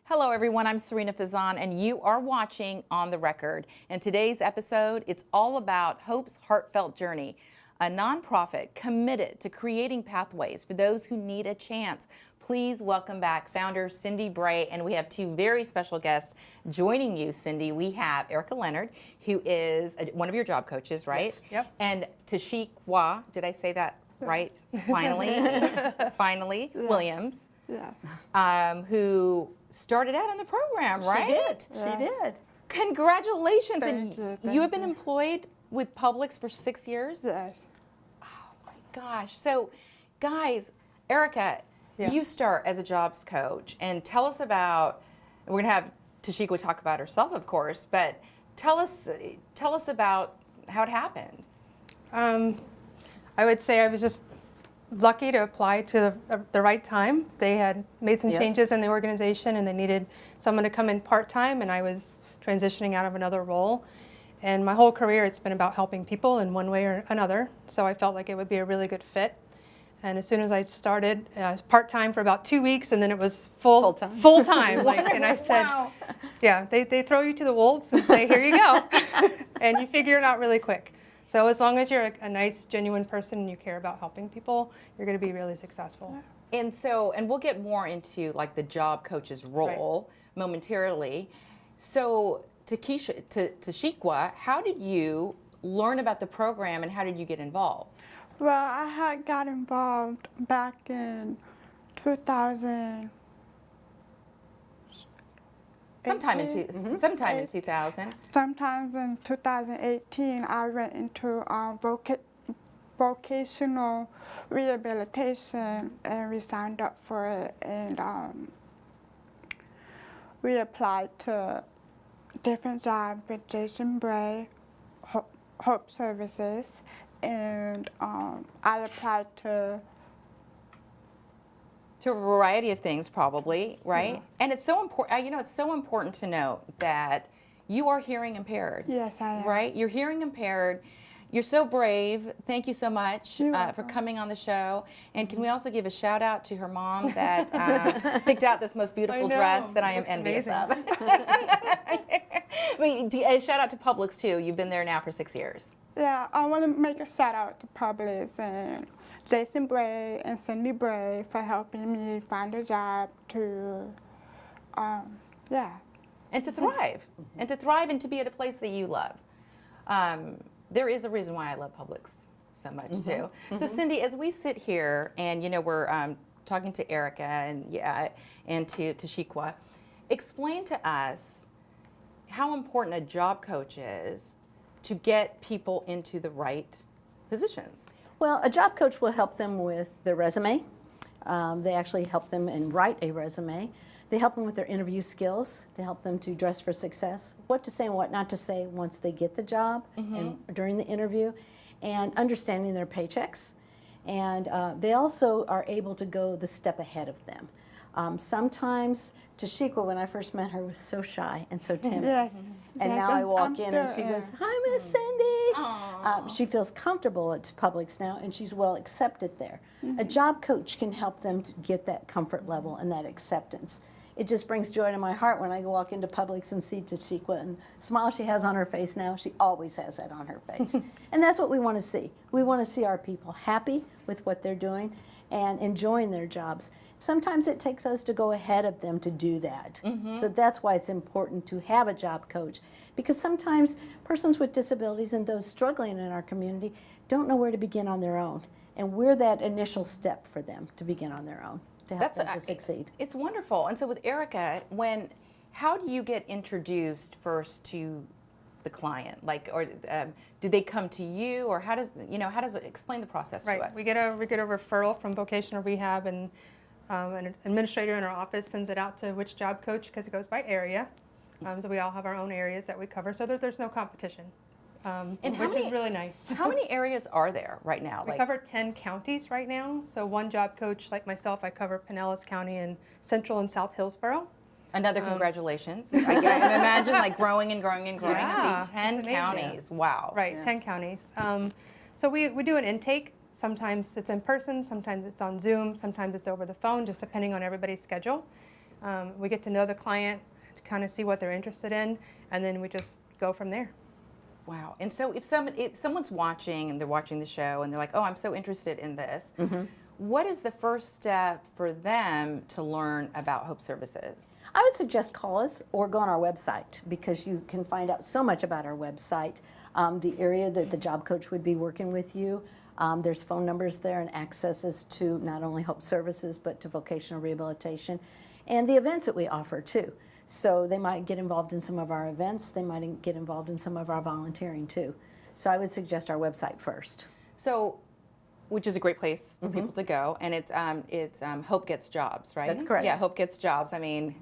Hello everyone, I'm Sarina Fazan and you are watching On the Record. In today's episode, it's all about Hope's Heartfelt Journey, a nonprofit committed to creating pathways for those who need a chance. Please welcome back founder Cindy Bray, and we have two very special guests joining you, Cindy. We have Erica Leonard, who is one of your job coaches, right? Yes. Yep. And Tashiqua, did I say that right? Finally, Yeah. Williams, Yeah. who started out in the program, right? She did. Yes. She did. Congratulations. Thank you, And thank you have been you. employed with Publix for 6 years? Yes. Oh my gosh. So guys, Erica, Yeah. you start as a jobs coach, and tell us about, we're going to have Tashiqua talk about herself, of course, but tell us about how it happened. I would say I was just lucky to apply to the right time. They had made some Yes. changes in the organization and they needed someone to come in part-time, and I was transitioning out of another role. And my whole career it's been about helping people in one way or another, so I felt like it would be a really good fit. And as soon as I started, part-time for about 2 weeks, and then it was Full-time. Full-time. And I said, Wow. yeah, they throw you to the wolves and say, here you go. And you figure it out really quick. So as long as you're a nice, genuine person and you care about helping people, you're going to be really successful. And we'll get more into like the job coach's role momentarily. So Tashiqua, how did you learn about the program and how did you get involved? Well, I had got involved back in 2000. Sometime in 2000. Sometimes in 2018, I went into vocational rehabilitation, and we signed up for it, and we applied to different jobs with Jason Bray, Hope Services, and I applied to To a variety of things, probably, right? Yeah. And it's so important. It's so important to note that you are hearing impaired. Yes, I am. Right? You're hearing impaired. You're so brave. Thank you so much You're for welcome. coming on the show. And can we also give a shout out to her mom that picked out this most beautiful I know. dress that I am Looks envious amazing. of. A shout out to Publix too. You've been there now for 6 years. Yeah, I want to make a shout out to Publix and Jason Bray and Cindy Bray for helping me find a job to, And to thrive, and to be at a place that you love. There is a reason why I love Publix so much too. So Cindy, as we sit here and we're talking to Erica and to Tashiqua, explain to us how important a job coach is to get people into the right positions. Well, a job coach will help them with their resume. They actually help them and write a resume. They help them with their interview skills. They help them to dress for success, what to say and what not to say once they get the job and during the interview, and understanding their paychecks. And they also are able to go the step ahead of them. Sometimes Tashiqua, when I first met her, was so shy and so timid. yes. And yes, now I walk I'm in and she good. goes, "Hi, Miss Cindy." She feels comfortable at Publix now, and she's well accepted there. A job coach can help them to get that comfort level and that acceptance. It just brings joy to my heart when I go walk into Publix and see Tashiqua and the smile she has on her face now. She always has that on her face. And that's what we want to see. We want to see our people happy with what they're doing and enjoying their jobs. Sometimes it takes us to go ahead of them to do that. So that's why it's important to have a job coach, because sometimes persons with disabilities and those struggling in our community don't know where to begin on their own. And we're that initial step for them to begin on their own, to help them to succeed. It's wonderful. And so with Erica, how do you get introduced first to the client? Do they come to you, or how does it explain the process to us? We get a referral from vocational rehab, and an administrator in our office sends it out to which job coach, because it goes by area. So we all have our own areas that we cover, so there's no competition, which is really nice. How many areas are there right now? We cover 10 counties right now. So one job coach like myself, I cover Pinellas County and Central and South Hillsborough. Another congratulations. I imagine growing and growing and growing. Yeah, I mean, 10 it's amazing. counties. Wow. Right, yeah. 10 counties. So we do an intake. Sometimes it's in person, sometimes it's on Zoom, sometimes it's over the phone, just depending on everybody's schedule. We get to know the client, kind of see what they're interested in, and then we just go from there. Wow. And so if someone's watching and they're watching the show and they're like, oh, I'm so interested in this, what is the first step for them to learn about Hope Services? I would suggest call us or go on our website, because you can find out so much about our website, the area that the job coach would be working with you. There's phone numbers there and accesses to not only Hope Services but to vocational rehabilitation and the events that we offer too. So they might get involved in some of our events. They might get involved in some of our volunteering too. So I would suggest our website first. So, which is a great place for people to go, and it's Hope Gets Jobs, right? That's correct. Yeah, Hope Gets Jobs. I mean,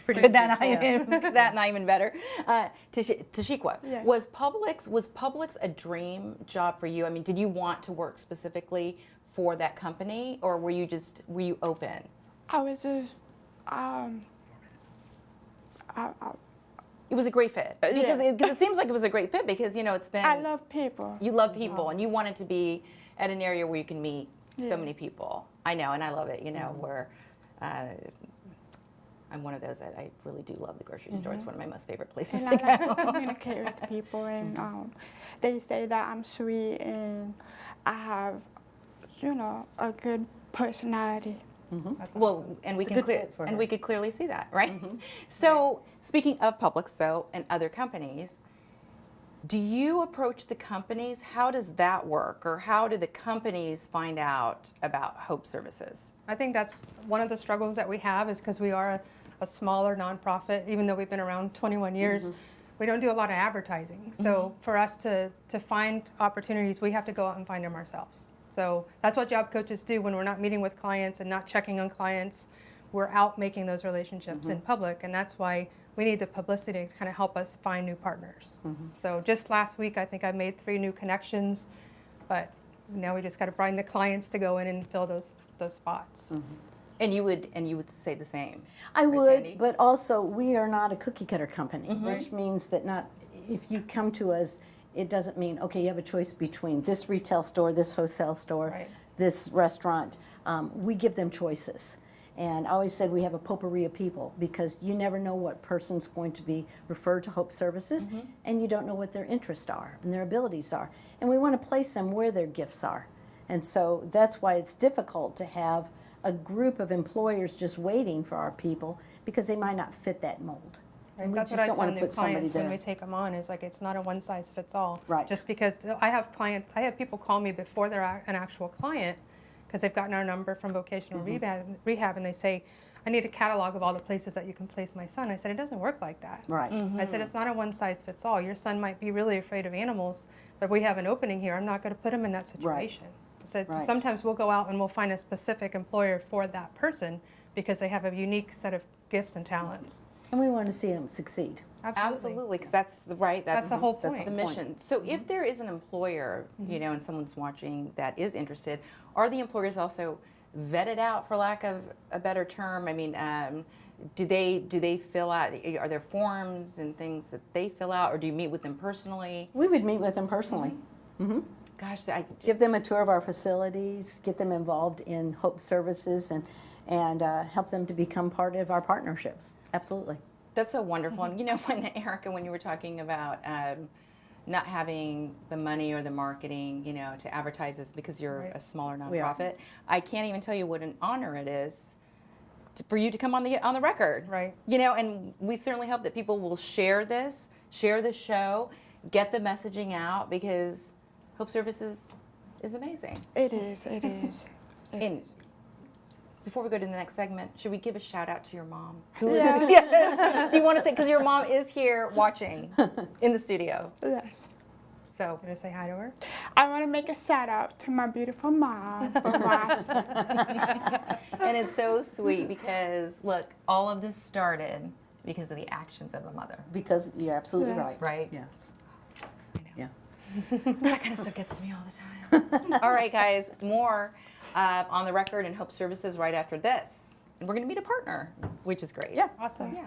could that not even better? Tashiqua, Yes. was Publix a dream job for you? I mean, did you want to work specifically for that company, or were you open? I was just, It was a great fit because Yeah. it seems like it was a great fit because it's been. I love people. You love people, and you wanted to be at an area where you can meet so Yeah. many people. I know, and I love it. Where I'm one of those that I really do love the grocery store. It's one of my most favorite places And to I go. like to communicate with people, and they say that I'm sweet and I have, a good personality. Well, and we It's a can good fit for her. we could clearly see that, right? So, speaking of Publix, though, and other companies, do you approach the companies? How does that work, or how do the companies find out about Hope Services? I think that's one of the struggles that we have, is because we are a smaller nonprofit. Even though we've been around 21 years, we don't do a lot of advertising. So for us to find opportunities, we have to go out and find them ourselves. So that's what job coaches do when we're not meeting with clients and not checking on clients. We're out making those relationships in public, and that's why we need the publicity to kind of help us find new partners. So just last week, I think I made 3 new connections, but now we just got to bring the clients to go in and fill those spots. And you would say the same. I right, would, Sandy? but also we are not a cookie cutter company, which means that if you come to us, it doesn't mean, okay, you have a choice between this retail store, this wholesale store, Right. this restaurant. We give them choices. And I always said we have a potpourri of people, because you never know what person's going to be referred to Hope Services, and you don't know what their interests are and their abilities are. And we want to place them where their gifts are. And so that's why it's difficult to have a group of employers just waiting for our people, because they might not fit that mold. And we That's just what I don't tell want to new put somebody clients when we there. take them on, is like, it's not a one size fits all. Right. Just because I have people call me before they're an actual client, because they've gotten our number from vocational rehab, and they say, I need a catalog of all the places that you can place my son. I said, it doesn't work like that. Right. I said, it's not a one size fits all. Your son might be really afraid of animals, but we have an opening here. I'm not going to put him in that situation. I said, so Right. sometimes we'll go out and we'll find a specific employer for that person, because they have a unique set of gifts and talents. And we want to see them succeed. Absolutely, because that's That's the whole that's point. the mission. So if there is an employer, and someone's watching that is interested, are the employers also vetted out, for lack of a better term? I mean, do they fill out? Are there forms and things that they fill out, or do you meet with them personally? We would meet with them personally. Gosh, Give them a tour of our facilities, get them involved in Hope Services, and help them to become part of our partnerships. Absolutely. that's so wonderful. And when Erica, when you were talking about not having the money or the marketing, to advertise this because you're Right. a smaller We are. nonprofit, I can't even tell you what an honor it is for you to come on the record. Right. And we certainly hope that people will share the show, get the messaging out, because Hope Services is amazing. It is, it is. And before we go to the next segment, should we give a shout out to your mom? Yeah. Yes. Do you want to say, because your mom is here watching in the studio. Yes. So Gonna say hi to her? I want to make a shout out to my beautiful mom for watching. and it's so sweet because look, all of this started because of the actions of a mother. Because you're absolutely Yeah. right. Right. Yes. I know. Yeah. That kind of stuff gets to me all the time. All right, guys, more on the record and Hope Services right after this. And we're going to meet a partner, which is great. Yeah. Awesome. Yeah.